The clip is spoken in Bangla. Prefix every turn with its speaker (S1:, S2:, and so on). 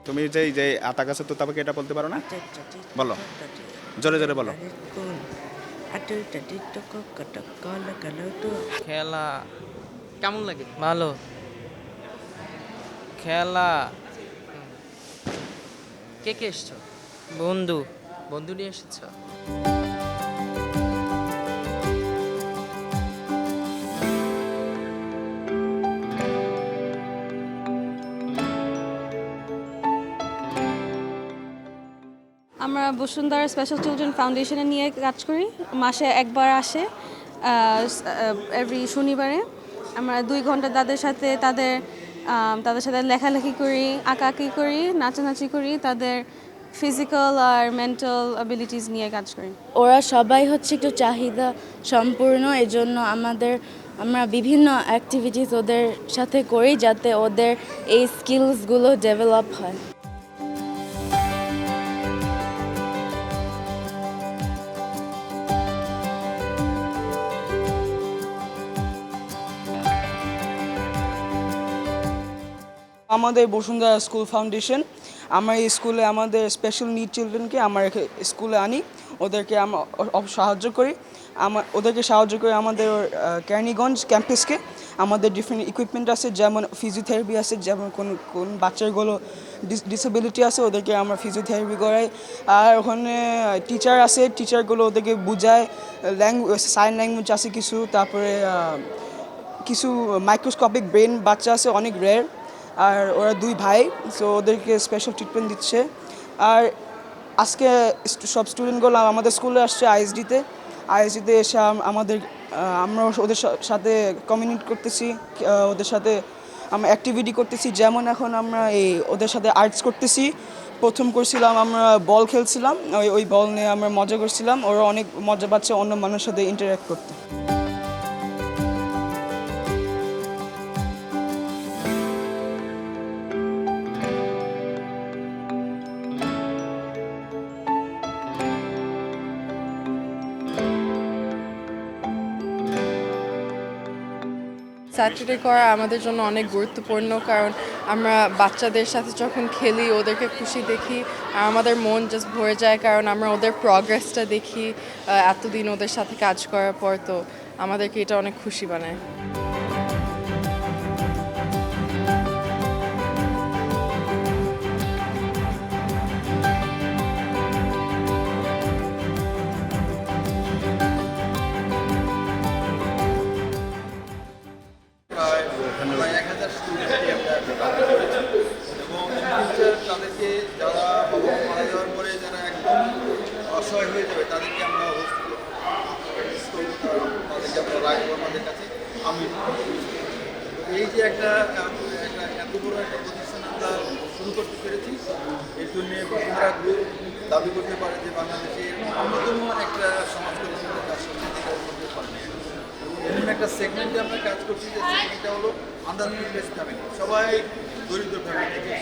S1: তুমি যে আতা গাছের তোতাপাখি এটা বলতে পারো না? বলো, জোরে জোরে বলো।
S2: খেলা কেমন লাগে? ভালো খেলা। কে কে এসছো? বন্ধু। বন্ধু নিয়ে এসেছো?
S3: আমরা বসুন্ধরা স্পেশাল চিলড্রেন ফাউন্ডেশনে নিয়ে কাজ করি। মাসে একবার আসে, এভরি শনিবারে। আমরা 2 ঘন্টা তাদের সাথে লেখালেখি করি, আঁকাআঁকি করি, নাচানাচি করি, তাদের ফিজিক্যাল আর মেন্টাল অ্যাবিলিটিস নিয়ে কাজ করি।
S4: ওরা সবাই হচ্ছে একটু চাহিদা সম্পূর্ণ, এজন্য আমরা বিভিন্ন অ্যাক্টিভিটিস ওদের সাথে করি যাতে ওদের এই স্কিলসগুলো ডেভেলপ হয়।
S5: আমাদের বসুন্ধরা স্কুল ফাউন্ডেশন, আমরা এই স্কুলে আমাদের স্পেশাল নিড চিলড্রেনকে আমরা স্কুলে আনি, ওদেরকে আমরা সাহায্য করি। ওদেরকে সাহায্য করে আমাদের কেরানীগঞ্জ ক্যাম্পাসকে আমাদের ডিফারেন্ট ইকুইপমেন্ট আছে, যেমন ফিজিওথেরাপি আছে, যেমন কোন বাচ্চাগুলো ডিসেবিলিটি আছে ওদেরকে আমরা ফিজিওথেরাপি করাই। আর ওখানে টিচার আছে, টিচারগুলো ওদেরকে বোঝায়, সাইন ল্যাঙ্গুয়েজ আছে কিছু, তারপরে কিছু মাইক্রোস্কোপিক ব্রেন বাচ্চা আছে অনেক রেয়ার, আর ওরা 2 ভাই, সো ওদেরকে স্পেশাল ট্রিটমেন্ট দিচ্ছে। আর আজকে সব স্টুডেন্টগুলো আমাদের স্কুলে আসছে আইএসডিতে এসে আমরা ওদের সাথে কমিউনিকেট করতেছি, ওদের সাথে আমরা অ্যাক্টিভিটি করতেছি। যেমন এখন আমরা ওদের সাথে আর্টস করতেছি। প্রথম করছিলাম আমরা বল খেলছিলাম, ওই বল নিয়ে আমরা মজা করছিলাম, ওরা অনেক মজা পাচ্ছে অন্য মানুষের সাথে ইন্টারঅ্যাক্ট করতে।
S6: স্যাটারডে করা আমাদের জন্য অনেক গুরুত্বপূর্ণ, কারণ আমরা বাচ্চাদের সাথে যখন খেলি ওদেরকে খুশি দেখি আর আমাদের মন জাস্ট ভরে যায়, কারণ আমরা ওদের প্রগ্রেসটা দেখি এতদিন ওদের সাথে কাজ করার পর, তো আমাদেরকে এটা অনেক খুশি বানায়।
S7: প্রায় 1000 স্টুডেন্টকে আমরা টার্গেট করেছি এবং ফিউচার তাদেরকে যারা বাবা মারা যাওয়ার পরে যারা একদম অসহায় হয়ে যাবে তাদেরকে আমরা তাদেরকে আমরা রাখবো আমাদের কাছে। আমি এই যে একটা এত বড় একটা প্রতিষ্ঠান আমরা শুরু করতে পেরেছি, এর জন্যে বসুন্ধরা গ্রুপ দাবি করতে পারে যে বাংলাদেশের অন্যতম একটা সমাজ কল্যাণের কাজ করতে পারে। এমন একটা সেগমেন্টে আমরা কাজ করছি যে সেগমেন্টটা হলো আন্ডার প্রিভিলেজড ফ্যামিলি, সবাই দরিদ্র ফ্যামিলি থেকে।